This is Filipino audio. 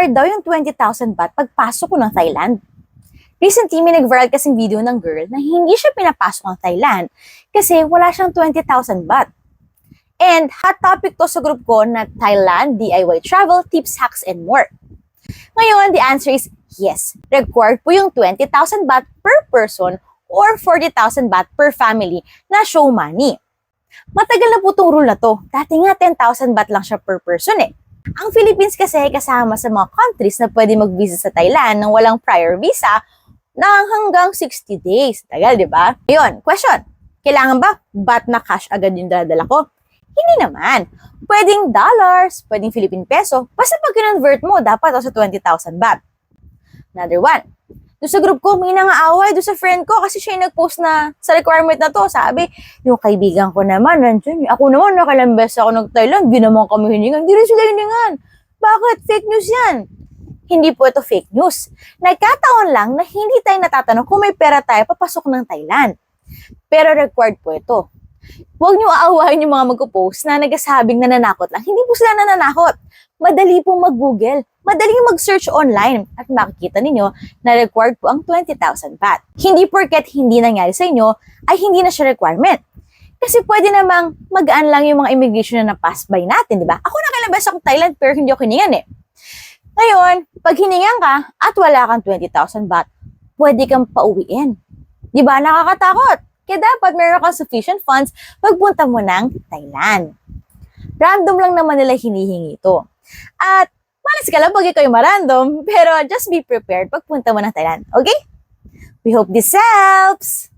required daw yung 20,000 baht pagpasok ko ng Thailand. Recently, may nag-viral kasing video ng girl na hindi siya pinapasok ng Thailand kasi wala siyang 20,000 baht. And hot topic to sa group ko na Thailand, DIY travel, tips, hacks, and more. Ngayon, the answer is yes. Required po yung 20,000 baht per person or 40,000 baht per family na show money. Matagal na po itong rule na to. Dati nga 10,000 baht lang siya per person eh. Ang Philippines kasi kasama sa mga countries na pwede mag-visit sa Thailand nang walang prior visa na hanggang 60 days. Tagal, di ba? Ayun, question. Kailangan ba baht na cash agad yung dala ko? Hindi naman. Pwedeng dollars, pwedeng Philippine peso. Basta pag convert mo, dapat sa 20,000 baht. Another one. Doon sa group ko, may nangaaway doon sa friend ko kasi siya yung nag-post na sa requirement na to. Sabi, yung kaibigan ko naman, nandiyan. Ako naman, nakailang beses ako nag-Thailand, di naman kami hiningan. Di rin sila hiningan. Bakit? Fake news yan. Hindi po ito fake news. Nagkataon lang na hindi tayo natatanong kung may pera tayo papasok ng Thailand. Pero required po ito. Huwag niyo aawahin yung mga magpo-post na nagsasabing nananakot lang. Hindi po sila nananakot. Madali pong mag-Google. Madali mag-search online. At makikita ninyo na required po ang 20,000 baht. Hindi porket hindi nangyari sa inyo, ay hindi na siya requirement. Kasi pwede namang magaan lang yung mga immigration na na-pass by natin, di ba? Ako nakalabas ako Thailand pero hindi ako hiningan eh. Ngayon, pag hiningan ka at wala kang 20,000 baht, pwede kang pauwiin. Di ba? Nakakatakot. Kaya dapat meron kang sufficient funds pagpunta mo ng Thailand. Random lang naman nila hinihingi ito. At malas ka lang pag ikaw yung marandom, pero just be prepared pagpunta mo ng Thailand. Okay? We hope this helps!